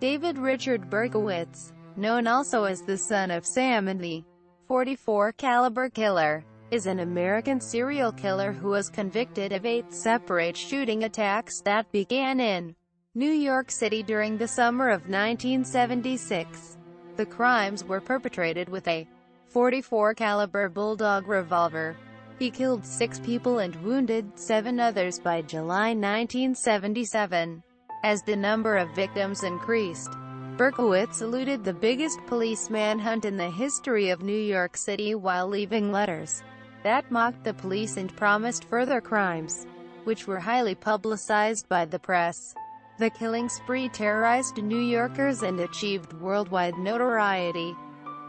David Richard Berkowitz, known also as the son of Sam and the 44 caliber killer, is an American serial killer who was convicted of 8 separate shooting attacks that began in New York City during the summer of 1976. The crimes were perpetrated with a .44 caliber Bulldog revolver. He killed 6 people and wounded 7 others by July 1977. As the number of victims increased, Berkowitz eluded the biggest police manhunt in the history of New York City while leaving letters that mocked the police and promised further crimes, which were highly publicized by the press. The killing spree terrorized New Yorkers and achieved worldwide notoriety.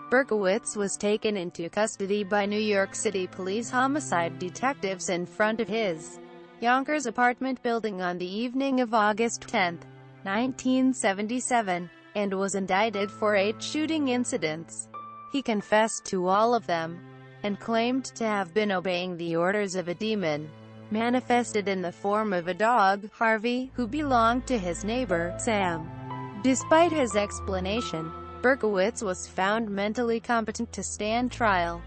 Berkowitz was taken into custody by New York City police homicide detectives in front of his Yonkers apartment building on the evening of August 10, 1977, and was indicted for 8 shooting incidents. He confessed to all of them, and claimed to have been obeying the orders of a demon, manifested in the form of a dog, Harvey, who belonged to his neighbor, Sam. Despite his explanation, Berkowitz was found mentally competent to stand trial.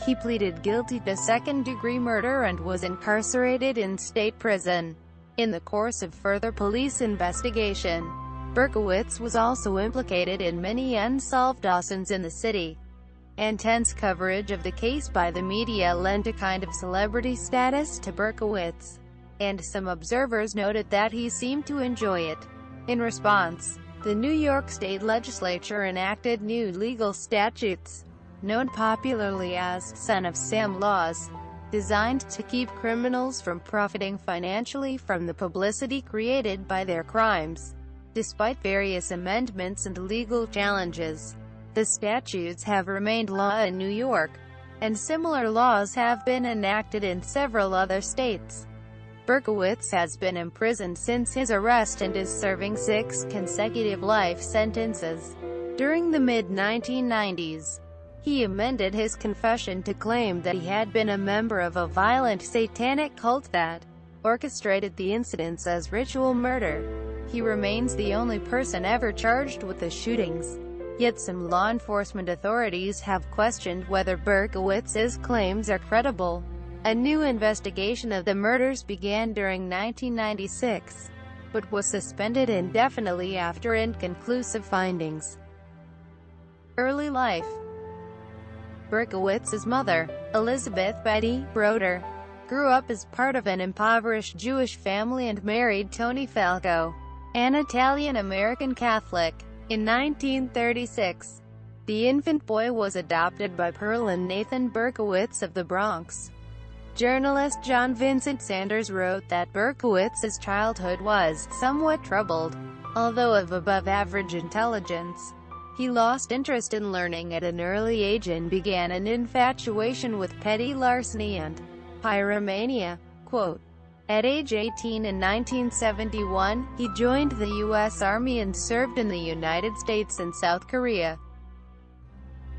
He pleaded guilty to second-degree murder and was incarcerated in state prison. In the course of further police investigation, Berkowitz was also implicated in many unsolved arsons in the city. Intense coverage of the case by the media lent a kind of celebrity status to Berkowitz, and some observers noted that he seemed to enjoy it. In response, the New York State Legislature enacted new legal statutes, known popularly as Son of Sam laws, designed to keep criminals from profiting financially from the publicity created by their crimes. Despite various amendments and legal challenges, the statutes have remained law in New York, and similar laws have been enacted in several other states. Berkowitz has been imprisoned since his arrest and is serving 6 consecutive life sentences. During the mid-1990s, he amended his confession to claim that he had been a member of a violent satanic cult that orchestrated the incidents as ritual murder. He remains the only person ever charged with the shootings. Yet some law enforcement authorities have questioned whether Berkowitz's claims are credible. A new investigation of the murders began during 1996, but was suspended indefinitely after inconclusive findings. Early life. Berkowitz's mother, Elizabeth Betty Broder, grew up as part of an impoverished Jewish family and married Tony Falco, an Italian-American Catholic. In 1936, the infant boy was adopted by Pearl and Nathan Berkowitz of the Bronx. Journalist John Vincent Sanders wrote that Berkowitz's childhood was somewhat troubled, although of above-average intelligence. He lost interest in learning at an early age and began an infatuation with petty larceny and pyromania. Quote, at age 18 in 1971, he joined the U.S. Army and served in the United States and South Korea.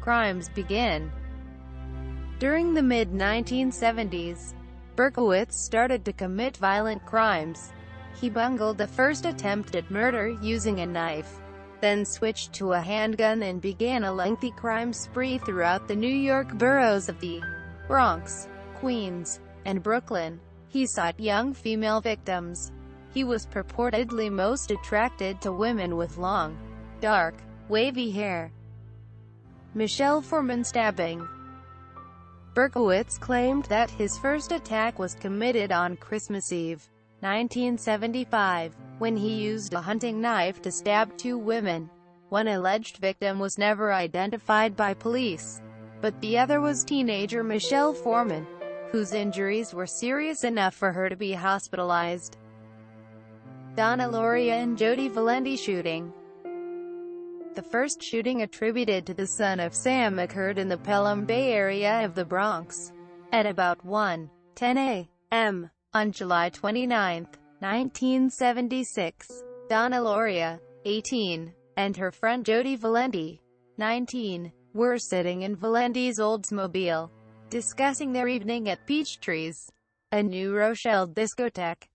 Crimes began. During the mid-1970s, Berkowitz started to commit violent crimes. He bungled the first attempt at murder using a knife, then switched to a handgun and began a lengthy crime spree throughout the New York boroughs of the Bronx, Queens, and Brooklyn. He sought young female victims. He was purportedly most attracted to women with long, dark, wavy hair. Michelle Foreman stabbing. Berkowitz claimed that his first attack was committed on Christmas Eve, 1975, when he used a hunting knife to stab 2 women. One alleged victim was never identified by police, but the other was teenager Michelle Foreman, whose injuries were serious enough for her to be hospitalized. Donna Lauria and Jody Valenti shooting. The first shooting attributed to the son of Sam occurred in the Pelham Bay area of the Bronx, at about 1:10 a.m. on July 29, 1976. Donna Lauria, 18, and her friend Jody Valenti, 19, were sitting in Valenti's Oldsmobile, discussing their evening at Peachtree's, a New Rochelle discotheque.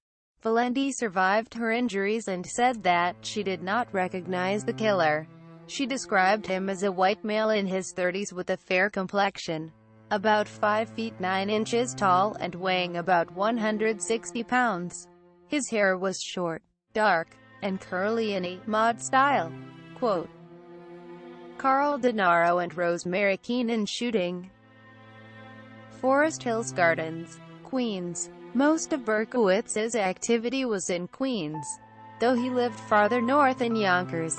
Valenti survived her injuries and said that she did not recognize the killer. She described him as a white male in his 30s with a fair complexion, about 5 feet 9 inches tall and weighing about 160 pounds. His hair was short, dark, and curly in a mod style. Quote, Carl Denaro and Rosemary Keenan shooting. Forest Hills Gardens, Queens. Most of Berkowitz's activity was in Queens, though he lived farther north in Yonkers.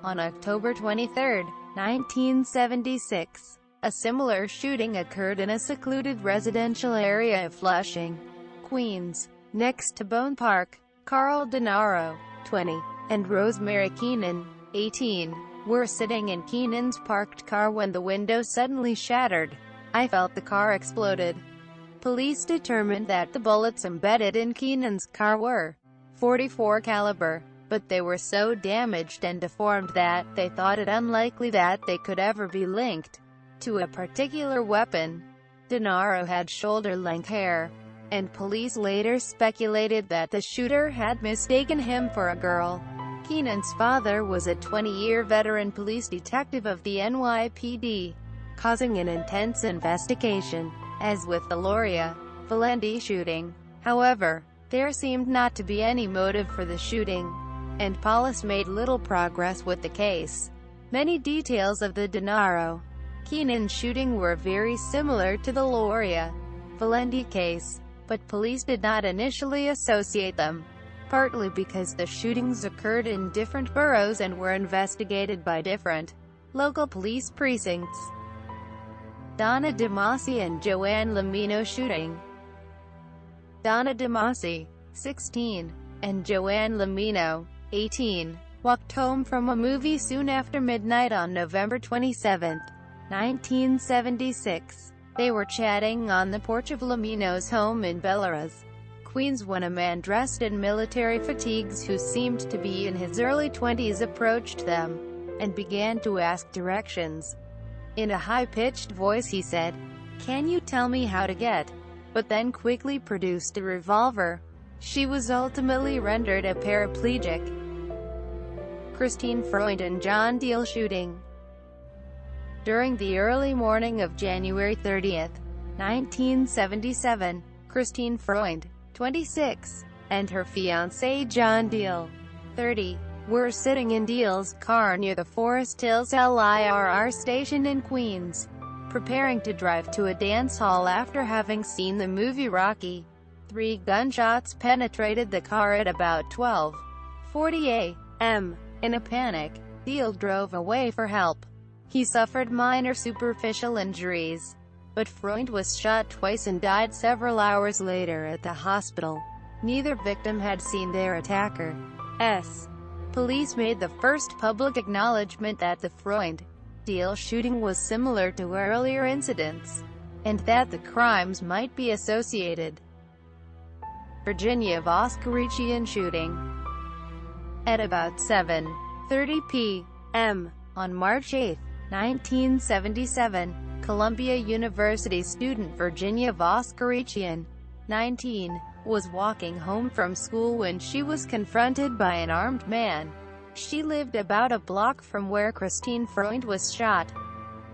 On October 23, 1976, a similar shooting occurred in a secluded residential area of Flushing, Queens, next to Bone Park. Carl Denaro, 20, and Rosemary Keenan, 18, were sitting in Keenan's parked car when the window suddenly shattered. I felt the car exploded. Police determined that the bullets embedded in Keenan's car were .44 caliber, but they were so damaged and deformed that they thought it unlikely that they could ever be linked to a particular weapon. Denaro had shoulder-length hair, and police later speculated that the shooter had mistaken him for a girl. Keenan's father was a 20-year veteran police detective of the NYPD, causing an intense investigation. As with the Loria Valenti shooting, however, there seemed not to be any motive for the shooting, and police made little progress with the case. Many details of the Denaro Keenan shooting were very similar to the Loria Valenti case, but police did not initially associate them, partly because the shootings occurred in different boroughs and were investigated by different local police precincts. Donna DeMasi and Joanne Lamino shooting. Donna DeMasi, 16, and Joanne Lamino, 18, walked home from a movie soon after midnight on November 27, 1976. They were chatting on the porch of Lamino's home in Bellerose, Queens, when a man dressed in military fatigues who seemed to be in his early 20s approached them and began to ask directions. In a high-pitched voice he said, "Can you tell me how to get?" but then quickly produced a revolver. She was ultimately rendered a paraplegic. Christine Freund and John Deal shooting. During the early morning of January 30, 1977, Christine Freund, 26, and her fiancé John Deal, 30, were sitting in Deal's car near the Forest Hills LIRR station in Queens, preparing to drive to a dance hall after having seen the movie Rocky. 3 gunshots penetrated the car at about 12:40 a.m. In a panic, Deal drove away for help. He suffered minor superficial injuries, but Freund was shot twice and died several hours later at the hospital. Neither victim had seen their attacker. Police made the first public acknowledgement that the Freund Deal shooting was similar to earlier incidents, and that the crimes might be associated. Virginia Voskerichian shooting. At about 7:30 p.m. on March 8, 1977, Columbia University student Virginia Voskerichian, 19, was walking home from school when she was confronted by an armed man. She lived about a block from where Christine Freund was shot.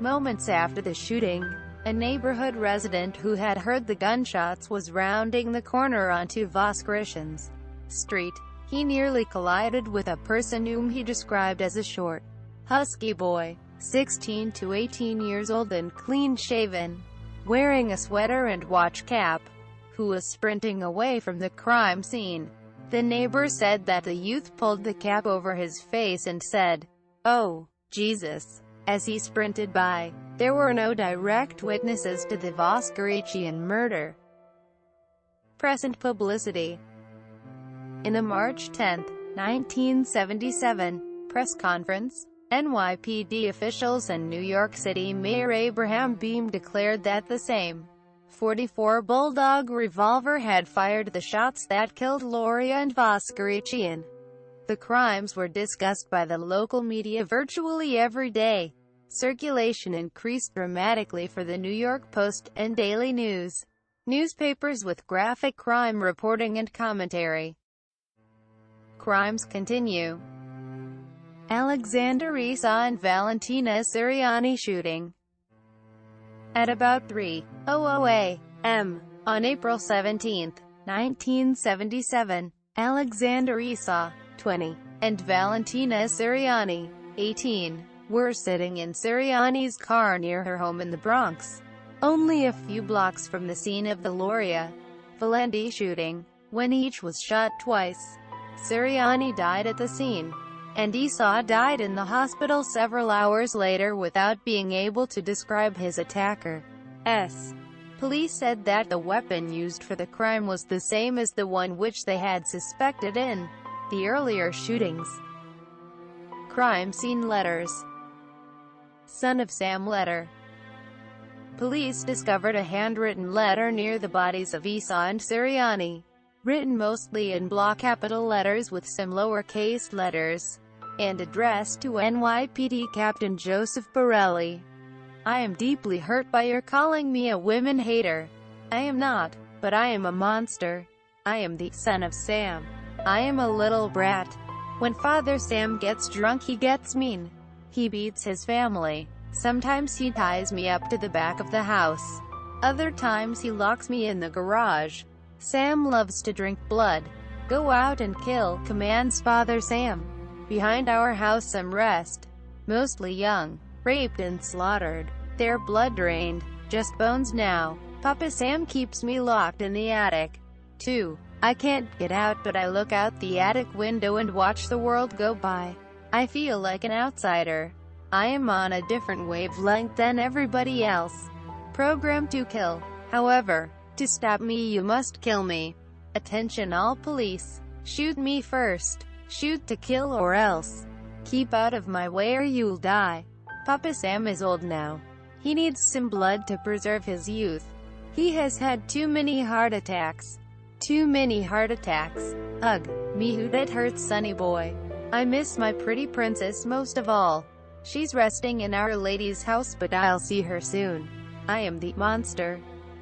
Moments after the shooting, a neighborhood resident who had heard the gunshots was rounding the corner onto Voskerichian's street. He nearly collided with a person whom he described as a short, husky boy, 16 to 18 years old and clean-shaven, wearing a sweater and watch cap, who was sprinting away from the crime scene. The neighbor said that the youth pulled the cap over his face and said, "Oh, Jesus," as he sprinted by. There were no direct witnesses to the Voskerichian murder. Press and publicity. In a March 10, 1977, press conference, NYPD officials and New York City Mayor Abraham Beame declared that the same .44 Bulldog revolver had fired the shots that killed Loria and Voskerichian. The crimes were discussed by the local media virtually every day. Circulation increased dramatically for the New York Post and Daily News. Newspapers with graphic crime reporting and commentary. Crimes continue. Alexander Isa and Valentina Siriani shooting. At about 3:00 a.m. on April 17, 1977, Alexander Isa, 20, and Valentina Siriani, 18, were sitting in Siriani's car near her home in the Bronx, only a few blocks from the scene of the Loria Valenti shooting, when each was shot twice. Siriani died at the scene, and Isa died in the hospital several hours later without being able to describe his attacker. Police said that the weapon used for the crime was the same as the one which they had suspected in the earlier shootings. Crime scene letters. Son of Sam letter. Police discovered a handwritten letter near the bodies of Isa and Siriani, written mostly in block capital letters with some lowercase letters, and addressed to NYPD Captain Joseph Borelli. I am deeply hurt by your calling me a women hater. I am not, but I am a monster. I am the son of Sam. I am a little brat. When Father Sam gets drunk, he gets mean. He beats his family. Sometimes he ties me up to the back of the house. Other times he locks me in the garage. Sam loves to drink blood. Go out and kill, commands Father Sam. Behind our house some rest, mostly young, raped and slaughtered. Their blood drained, just bones now. Papa Sam keeps me locked in the attic. 2. I can't get out, but I look out the attic window and watch the world go by. I feel like an outsider. I am on a different wavelength than everybody else. Programmed to kill. However, to stop me you must kill me. Attention all police. Shoot me first. Shoot to kill or else. Keep out of my way or you'll die. Papa Sam is old now. He needs some blood to preserve his youth. He has had too many heart attacks. Too many heart attacks. Ugh, me who that hurts sonny boy. I miss my pretty princess most of all. She's resting in Our Lady's house, but I'll see her soon. I am the monster.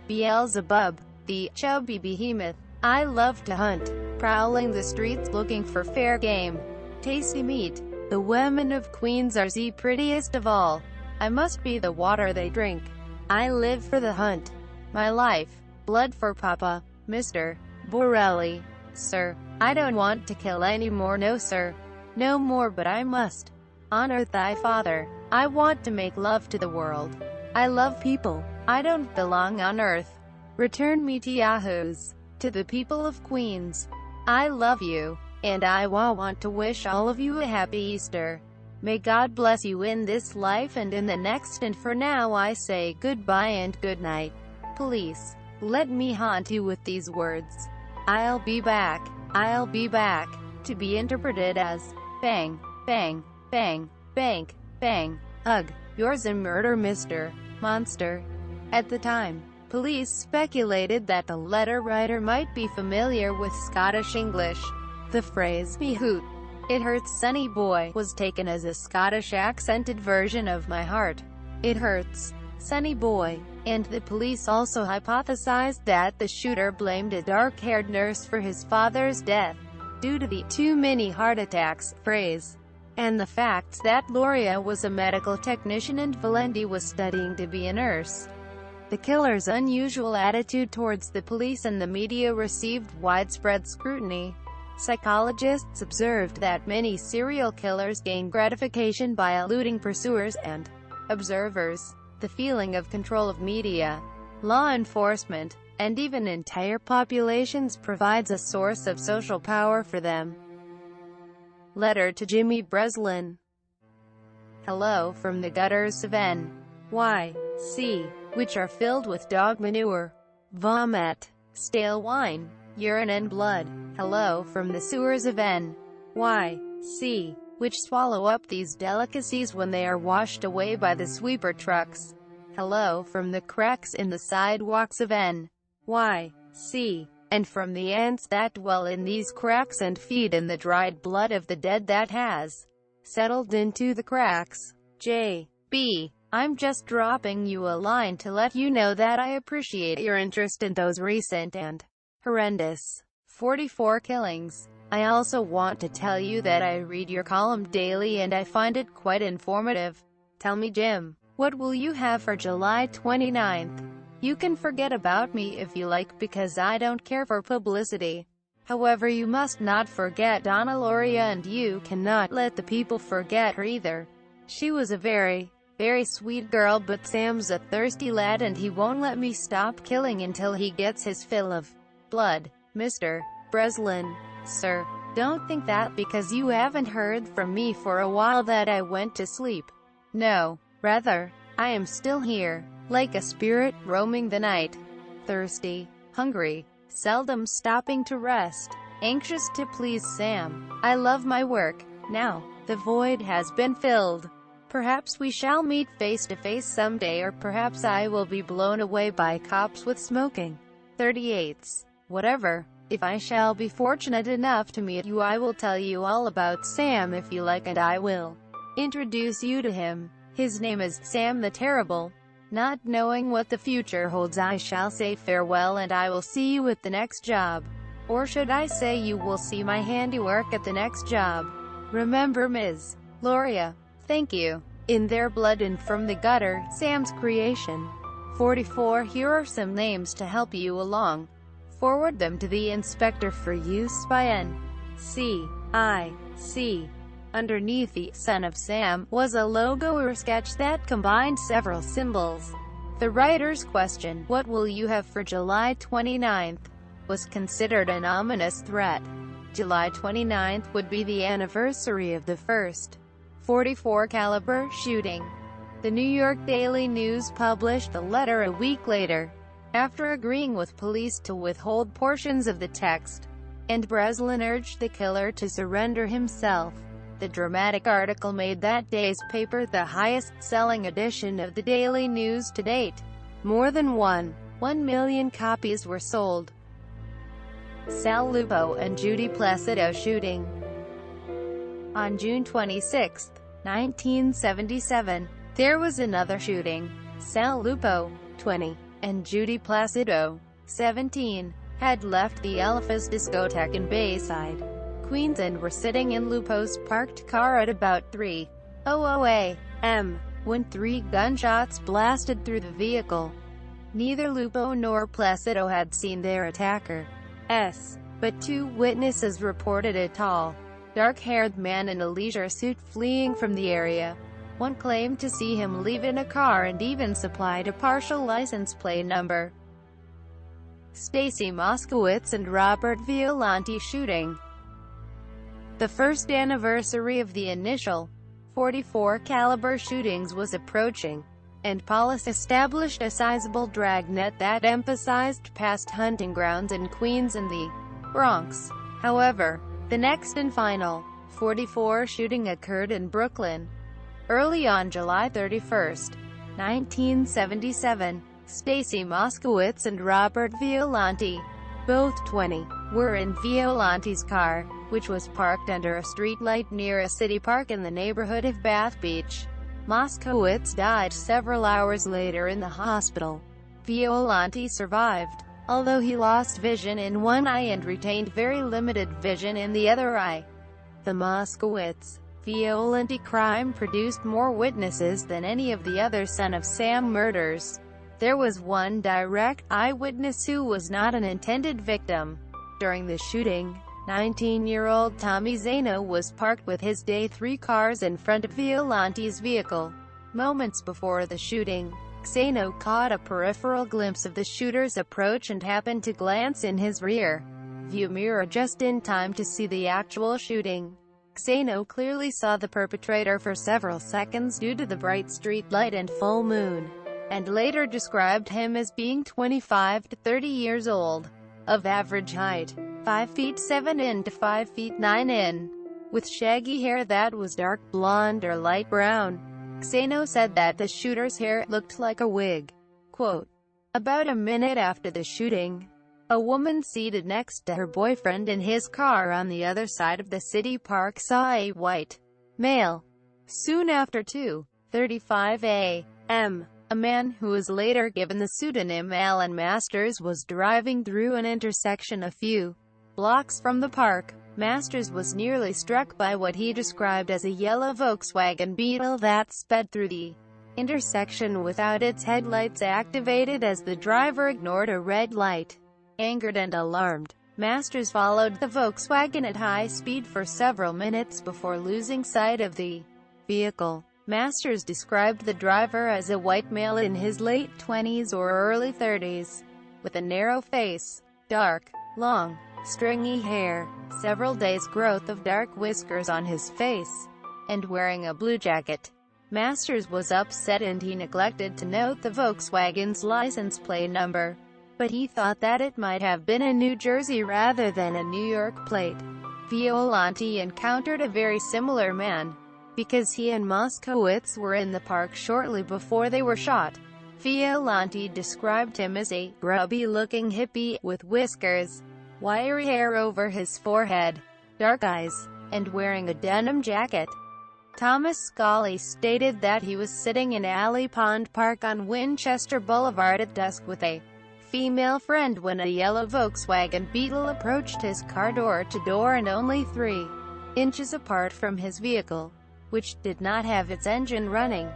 Beelzebub, the chubby behemoth. I love to hunt, prowling the streets looking for fair game. Tasty meat. The women of Queens are the prettiest of all. I must be the water they drink. I live for the hunt. My life. Blood for Papa. Mr. Borelli. Sir, I don't want to kill anymore, no sir. No more, but I must. Honor thy father. I want to make love to the world. I love people. I don't belong on earth. Return me to Yahoos. To the people of Queens. I love you, and I want to wish all of you a happy Easter. May God bless you in this life and in the next, and for now I say goodbye and good night. Police, let me haunt you with these words. I'll be back. I'll be back. To be interpreted as bang, bang, bang, bang, bang. Ugh, yours a murder, Mr. Monster. At the time, police speculated that the letter writer might be familiar with Scottish English. The phrase, "me hoot, it hurts sonny boy," was taken as a Scottish accented version of "my heart, it hurts, sonny boy," and the police also hypothesized that the shooter blamed a dark-haired nurse for his father's death, due to the "too many heart attacks" phrase, and the fact that Loria was a medical technician and Valenti was studying to be a nurse. The killer's unusual attitude towards the police and the media received widespread scrutiny. Psychologists observed that many serial killers gain gratification by eluding pursuers and observers. The feeling of control of media, law enforcement, and even entire populations provides a source of social power for them. Letter to Jimmy Breslin. Hello from the gutters of N.Y.C., which are filled with dog manure, vomit, stale wine, urine and blood. Hello from the sewers of N.Y.C., which swallow up these delicacies when they are washed away by the sweeper trucks. Hello from the cracks in the sidewalks of N.Y.C., and from the ants that dwell in these cracks and feed in the dried blood of the dead that has settled into the cracks. J.B. I'm just dropping you a line to let you know that I appreciate your interest in those recent and horrendous 44 killings. I also want to tell you that I read your column daily and I find it quite informative. Tell me, Jim, what will you have for July 29th? You can forget about me if you like because I don't care for publicity. However, you must not forget Donna Loria, and you cannot let the people forget her either. She was a very sweet girl, but Sam's a thirsty lad and he won't let me stop killing until he gets his fill of blood. Mr. Breslin. Sir, don't think that because you haven't heard from me for a while that I went to sleep. No, rather, I am still here, like a spirit roaming the night. Thirsty, hungry, seldom stopping to rest, anxious to please Sam. I love my work. Now, the void has been filled. Perhaps we shall meet face to face someday, or perhaps I will be blown away by cops with smoking 38s. Whatever. If I shall be fortunate enough to meet you, I will tell you all about Sam if you like, and I will introduce you to him. His name is Sam the Terrible. Not knowing what the future holds, I shall say farewell and I will see you at the next job. Or should I say you will see my handiwork at the next job. Remember, Ms. Loria. Thank you. In their blood and from the gutter, Sam's creation. 44. Here are some names to help you along. Forward them to the inspector for use by N.C.I.C. Underneath the Son of Sam was a logo or sketch that combined several symbols. The writer's question, "What will you have for July 29th?" was considered an ominous threat. July 29th would be the anniversary of the first .44 caliber shooting. The New York Daily News published a letter a week later, after agreeing with police to withhold portions of the text, and Breslin urged the killer to surrender himself. The dramatic article made that day's paper the highest-selling edition of the Daily News to date. More than 1 million copies were sold. Sal Lupo and Judy Placido shooting. On June 26, 1977, there was another shooting. Sal Lupo, 20, and Judy Placido, 17, had left the Elphas discotheque in Bayside, Queens, and were sitting in Lupo's parked car at about 3:00 a.m. when 3 gunshots blasted through the vehicle. Neither Lupo nor Placido had seen their attackers, but 2 witnesses reported a tall, dark-haired man in a leisure suit fleeing from the area. One claimed to see him leave in a car and even supplied a partial license plate number. Stacy Moskowitz and Robert Violante shooting. The first anniversary of the initial .44 caliber shootings was approaching, and police established a sizable dragnet that emphasized past hunting grounds in Queens and the Bronx. However, the next and final .44 shooting occurred in Brooklyn. Early on July 31, 1977, Stacy Moskowitz and Robert Violante, both 20, were in Violante's car, which was parked under a streetlight near a city park in the neighborhood of Bath Beach. Moskowitz died several hours later in the hospital. Violante survived, although he lost vision in one eye and retained very limited vision in the other eye. The Moskowitz-Violante crime produced more witnesses than any of the other Son of Sam murders. There was one direct eyewitness who was not an intended victim. During the shooting, 19-year-old Tommy Zano was parked with his day 3 cars in front of Violante's vehicle. Moments before the shooting, Zano caught a peripheral glimpse of the shooter's approach and happened to glance in his rear view mirror just in time to see the actual shooting. Zano clearly saw the perpetrator for several seconds due to the bright street light and full moon, and later described him as being 25 to 30 years old, of average height, 5 feet 7 in to 5 feet 9 in, with shaggy hair that was dark blonde or light brown. Zano said that the shooter's hair looked like a wig. Quote, "About a minute after the shooting, a woman seated next to her boyfriend in his car on the other side of the city park saw a white male. Soon after too, 35 a.m., a man who was later given the pseudonym Alan Masters was driving through an intersection a few blocks from the park. Masters was nearly struck by what he described as a yellow Volkswagen Beetle that sped through the intersection without its headlights activated as the driver ignored a red light. Angered and alarmed, Masters followed the Volkswagen at high speed for several minutes before losing sight of the vehicle. Masters described the driver as a white male in his late 20s or early 30s, with a narrow face, dark, long, stringy hair, several days' growth of dark whiskers on his face, and wearing a blue jacket. Masters was upset and he neglected to note the Volkswagen's license plate number, but he thought that it might have been a New Jersey rather than a New York plate. Violante encountered a very similar man, because he and Moskowitz were in the park shortly before they were shot. Violante described him as a grubby-looking hippie, with whiskers, wiry hair over his forehead, dark eyes, and wearing a denim jacket. Thomas Scully stated that he was sitting in Alley Pond Park on Winchester Boulevard at dusk with a female friend when a yellow Volkswagen Beetle approached his car door to door and only 3 inches apart from his vehicle, which did not have its engine running.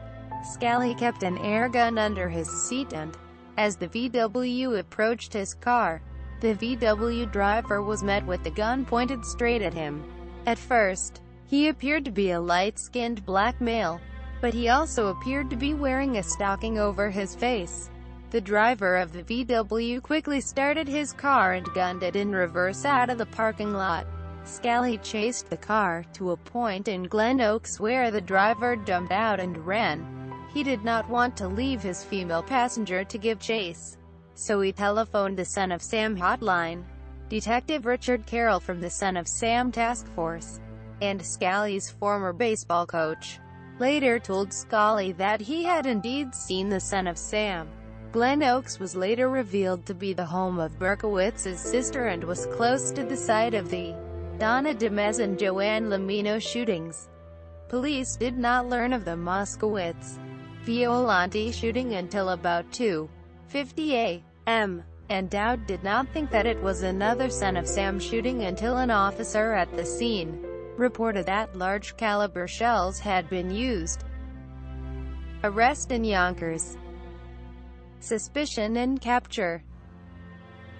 Scully kept an air gun under his seat and, as the VW approached his car, the VW driver was met with the gun pointed straight at him. At first, he appeared to be a light-skinned black male, but he also appeared to be wearing a stocking over his face. The driver of the VW quickly started his car and gunned it in reverse out of the parking lot. Scully chased the car to a point in Glen Oaks where the driver jumped out and ran. He did not want to leave his female passenger to give chase, so he telephoned the Son of Sam hotline. Detective Richard Carroll from the Son of Sam task force, and Scully's former baseball coach, later told Scully that he had indeed seen the Son of Sam. Glen Oaks was later revealed to be the home of Berkowitz's sister and was close to the site of the Donna DeMez and Joanne Lamino shootings. Police did not learn of the Moskowitz Violante shooting until about 2:50 a.m., and Dowd did not think that it was another Son of Sam shooting until an officer at the scene reported that large-caliber shells had been used. Arrest in Yonkers. Suspicion and capture.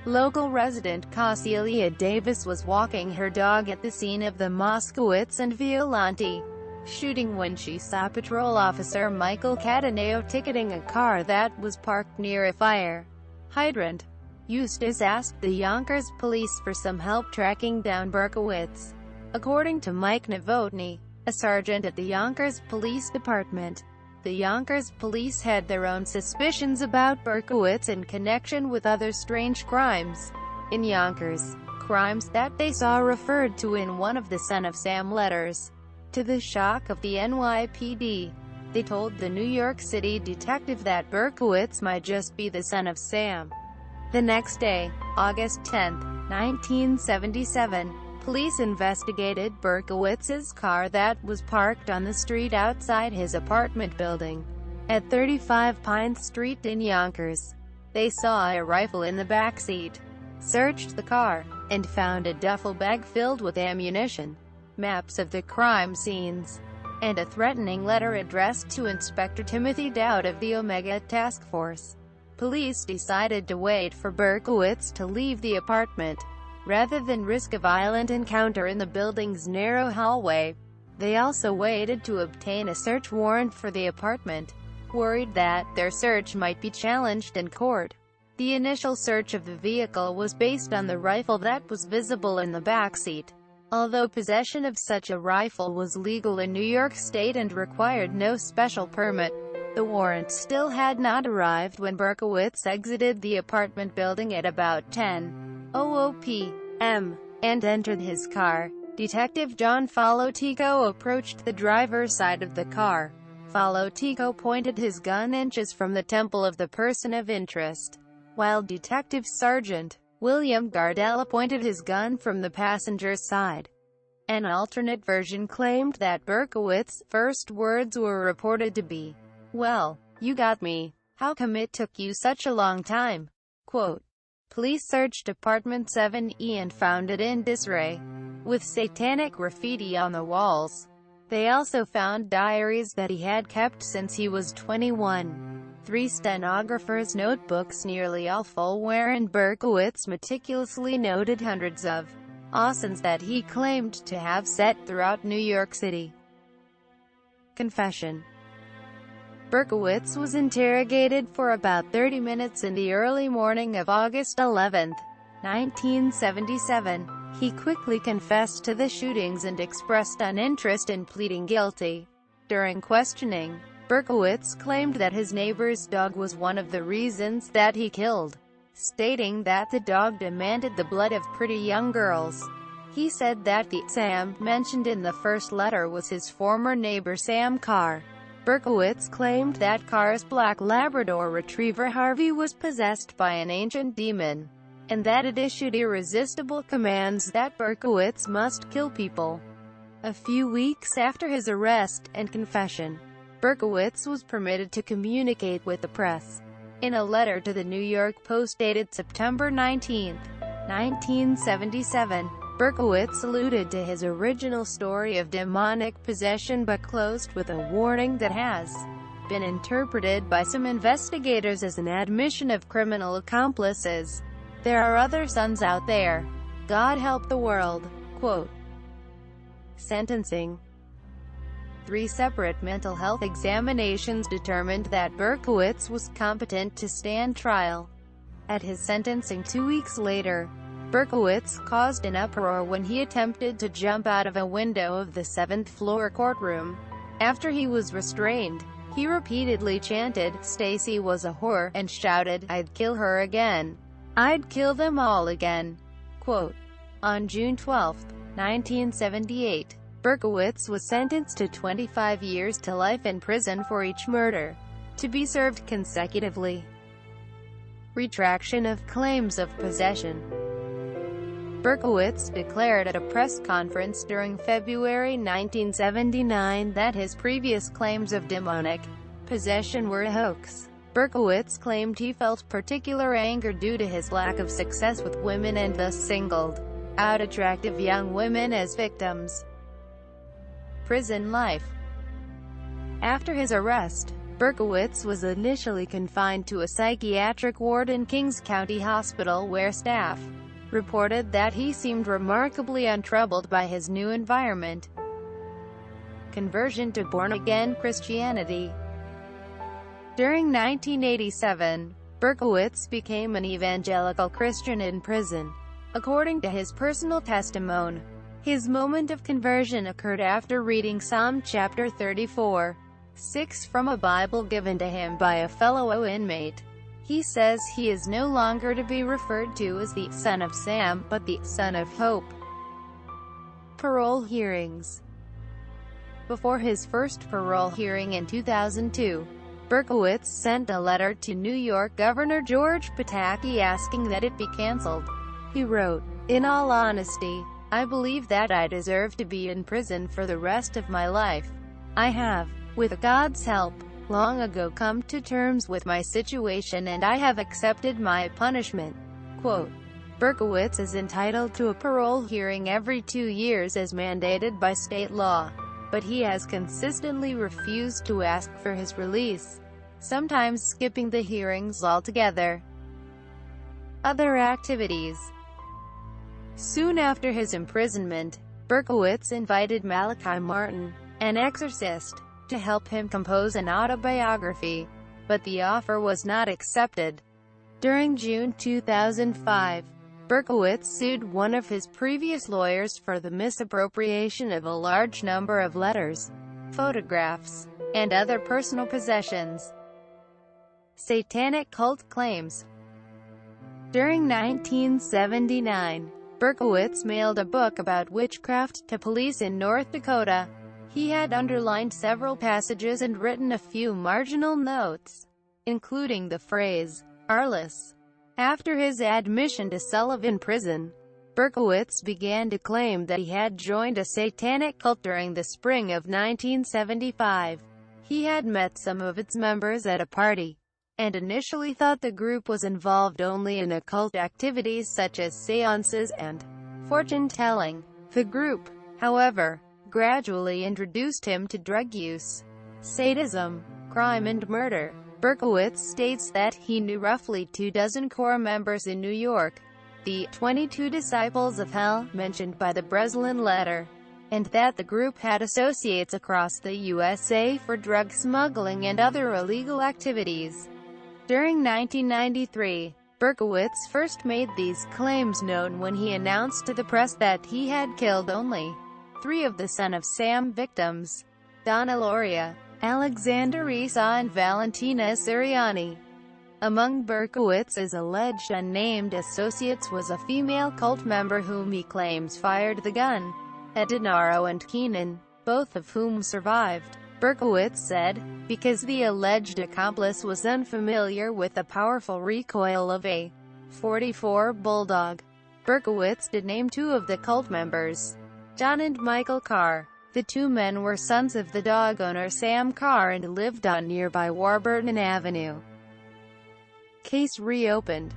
Local resident Casilia Davis was walking her dog at the scene of the Moskowitz and Violante shooting when she saw patrol officer Michael Cataneo ticketing a car that was parked near a fire hydrant. Eustace asked the Yonkers police for some help tracking down Berkowitz. According to Mike Novotny, a sergeant at the Yonkers Police Department, the Yonkers police had their own suspicions about Berkowitz in connection with other strange crimes in Yonkers, crimes that they saw referred to in one of the Son of Sam letters. To the shock of the NYPD, they told the New York City detective that Berkowitz might just be the Son of Sam. The next day, August 10, 1977, police investigated Berkowitz's car that was parked on the street outside his apartment building at 35 Pine Street in Yonkers. They saw a rifle in the back seat, searched the car, and found a duffel bag filled with ammunition, maps of the crime scenes, and a threatening letter addressed to Inspector Timothy Dowd of the Omega Task Force. Police decided to wait for Berkowitz to leave the apartment, rather than risk a violent encounter in the building's narrow hallway. They also waited to obtain a search warrant for the apartment, worried that their search might be challenged in court. The initial search of the vehicle was based on the rifle that was visible in the backseat. Although possession of such a rifle was legal in New York State and required no special permit, the warrant still had not arrived when Berkowitz exited the apartment building at about 10:00 p.m. and entered his car. Detective John Falotico approached the driver's side of the car. Falotico pointed his gun inches from the temple of the person of interest, while Detective Sergeant William Gardella pointed his gun from the passenger's side. An alternate version claimed that Berkowitz's first words were reported to be, "Well, you got me. How come it took you such a long time?" Quote, "Police searched Apartment 7E and found it in disarray, with satanic graffiti on the walls. They also found diaries that he had kept since he was 21, 3 stenographers' notebooks, nearly all full, wherein Berkowitz meticulously noted hundreds of arsons that he claimed to have set throughout New York City." Confession. Berkowitz was interrogated for about 30 minutes in the early morning of August 11, 1977. He quickly confessed to the shootings and expressed an interest in pleading guilty. During questioning, Berkowitz claimed that his neighbor's dog was one of the reasons that he killed, stating that the dog demanded the blood of pretty young girls. He said that the Sam mentioned in the first letter was his former neighbor Sam Carr. Berkowitz claimed that Carr's black Labrador retriever Harvey was possessed by an ancient demon, and that it issued irresistible commands that Berkowitz must kill people. A few weeks after his arrest and confession, Berkowitz was permitted to communicate with the press. In a letter to the New York Post dated September 19, 1977, Berkowitz alluded to his original story of demonic possession but closed with a warning that has been interpreted by some investigators as an admission of criminal accomplices. "There are other sons out there. God help the world." Quote. Sentencing. 3 separate mental health examinations determined that Berkowitz was competent to stand trial. At his sentencing 2 weeks later, Berkowitz caused an uproar when he attempted to jump out of a window of the 7th-floor courtroom. After he was restrained, he repeatedly chanted, "Stacy was a whore," and shouted, "I'd kill her again. I'd kill them all again." Quote. On June 12, 1978, Berkowitz was sentenced to 25 years to life in prison for each murder, to be served consecutively. Retraction of claims of possession. Berkowitz declared at a press conference during February 1979 that his previous claims of demonic possession were a hoax. Berkowitz claimed he felt particular anger due to his lack of success with women and thus singled out attractive young women as victims. Prison life. After his arrest, Berkowitz was initially confined to a psychiatric ward in Kings County Hospital where staff reported that he seemed remarkably untroubled by his new environment. Conversion to born-again Christianity. During 1987, Berkowitz became an evangelical Christian in prison. According to his personal testimony, his moment of conversion occurred after reading Psalm chapter 34:6 from a Bible given to him by a fellow inmate. He says he is no longer to be referred to as the son of Sam, but the son of hope. Parole hearings. Before his first parole hearing in 2002, Berkowitz sent a letter to New York Governor George Pataki asking that it be canceled. He wrote, "In all honesty, I believe that I deserve to be in prison for the rest of my life. I have, with God's help, long ago come to terms with my situation and I have accepted my punishment." Quote. Berkowitz is entitled to a parole hearing every 2 years as mandated by state law, but he has consistently refused to ask for his release, sometimes skipping the hearings altogether. Other activities. Soon after his imprisonment, Berkowitz invited Malachi Martin, an exorcist, to help him compose an autobiography, but the offer was not accepted. During June 2005, Berkowitz sued one of his previous lawyers for the misappropriation of a large number of letters, photographs, and other personal possessions. Satanic cult claims. During 1979, Berkowitz mailed a book about witchcraft to police in North Dakota. He had underlined several passages and written a few marginal notes, including the phrase, "Arliss." After his admission to Sullivan Prison, Berkowitz began to claim that he had joined a satanic cult during the spring of 1975. He had met some of its members at a party, and initially thought the group was involved only in occult activities such as seances and fortune-telling. The group, however, gradually introduced him to drug use, sadism, crime and murder. Berkowitz states that he knew roughly 24 core members in New York, the 22 Disciples of Hell mentioned by the Breslin letter, and that the group had associates across the USA for drug smuggling and other illegal activities. During 1993, Berkowitz first made these claims known when he announced to the press that he had killed only 3 of the Son of Sam victims: Donna Loria, Alexander Esau and Valentina Siriani. Among Berkowitz's alleged unnamed associates was a female cult member whom he claims fired the gun at Denaro and Keenan, both of whom survived. Berkowitz said, because the alleged accomplice was unfamiliar with the powerful recoil of a .44 Bulldog. Berkowitz did name 2 of the cult members, John and Michael Carr. The 2 men were sons of the dog owner Sam Carr and lived on nearby Warburton Avenue. Case reopened.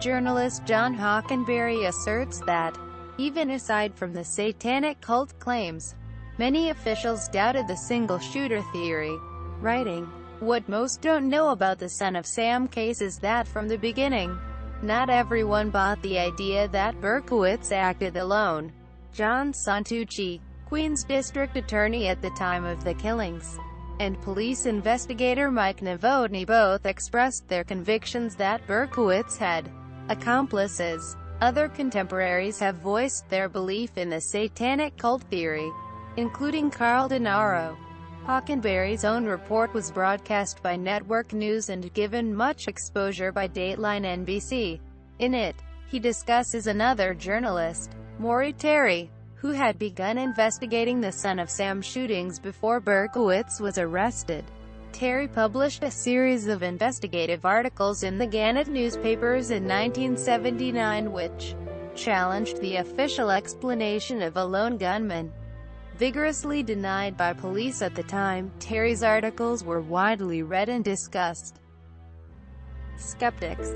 Journalist John Hockenberry asserts that, even aside from the satanic cult claims, many officials doubted the single-shooter theory, writing, "What most don't know about the Son of Sam case is that from the beginning, not everyone bought the idea that Berkowitz acted alone." John Santucci, Queens District Attorney at the time of the killings, and police investigator Mike Novotny both expressed their convictions that Berkowitz had accomplices. Other contemporaries have voiced their belief in the satanic cult theory, including Carl Denaro. Hockenberry's own report was broadcast by Network News and given much exposure by Dateline NBC. In it, he discusses another journalist, Maury Terry, who had begun investigating the Son of Sam shootings before Berkowitz was arrested. Terry published a series of investigative articles in the Gannett newspapers in 1979 which challenged the official explanation of a lone gunman. Vigorously denied by police at the time, Terry's articles were widely read and discussed. Skeptics.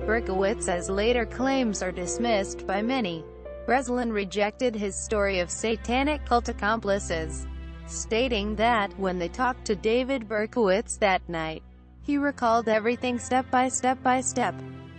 Berkowitz's later claims are dismissed by many. Breslin rejected his story of satanic cult accomplices, stating that, when they talked to David Berkowitz that night, he recalled everything step by step by step.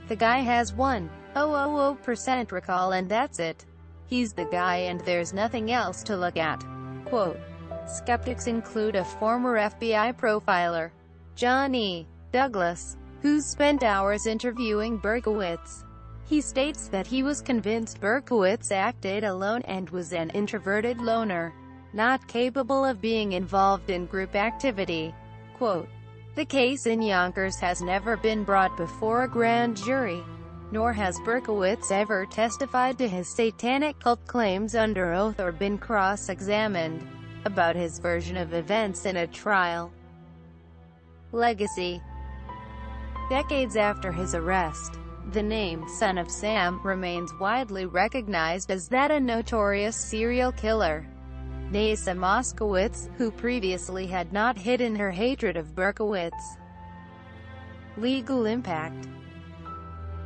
The guy has 1,000% recall and that's it. He's the guy and there's nothing else to look at. Quote. Skeptics include a former FBI profiler, John E. Douglas, who spent hours interviewing Berkowitz. He states that he was convinced Berkowitz acted alone and was an introverted loner, not capable of being involved in group activity. Quote, the case in Yonkers has never been brought before a grand jury, nor has Berkowitz ever testified to his satanic cult claims under oath or been cross-examined about his version of events in a trial. Legacy. Decades after his arrest, the name Son of Sam remains widely recognized as that of a notorious serial killer. Nasa Moskowitz, who previously had not hidden her hatred of Berkowitz. Legal impact.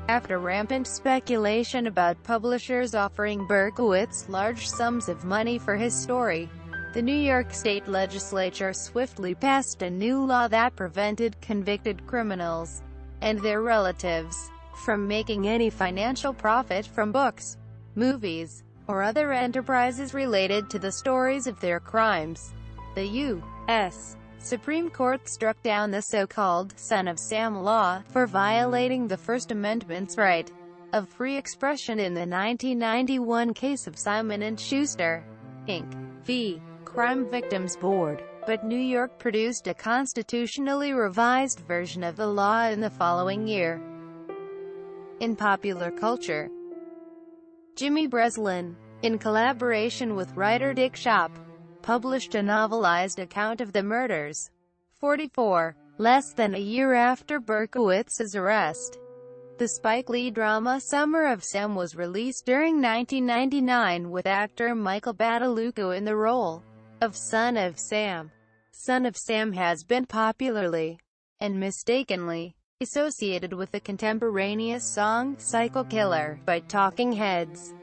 After rampant speculation about publishers offering Berkowitz large sums of money for his story, the New York State Legislature swiftly passed a new law that prevented convicted criminals and their relatives from making any financial profit from books, movies, or other enterprises related to the stories of their crimes. The U.S. Supreme Court struck down the so-called Son of Sam law for violating the First Amendment's right of free expression in the 1991 case of Simon & Schuster, Inc. v. Crime Victims Board, but New York produced a constitutionally revised version of the law in the following year. In popular culture, Jimmy Breslin, in collaboration with writer Dick Shop, published a novelized account of the murders. 44. Less than a year after Berkowitz's arrest, The Spike Lee drama Summer of Sam was released during 1999 with actor Michael Badalucco in the role of Son of Sam. Son of Sam has been popularly and mistakenly associated with the contemporaneous song Psycho Killer by Talking Heads,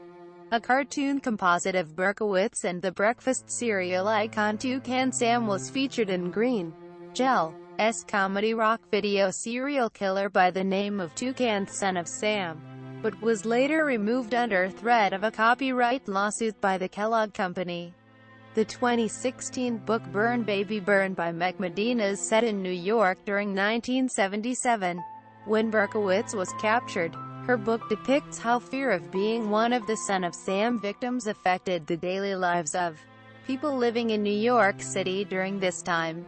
a cartoon composite of Berkowitz and the breakfast cereal icon Toucan Sam. Was featured in Green Gel's comedy rock video Serial Killer by the name of Toucan Son of Sam, but was later removed under threat of a copyright lawsuit by the Kellogg Company. The 2016 book Burn Baby Burn by Meg Medina is set in New York during 1977, when Berkowitz was captured. Her book depicts how fear of being one of the Son of Sam victims affected the daily lives of people living in New York City during this time.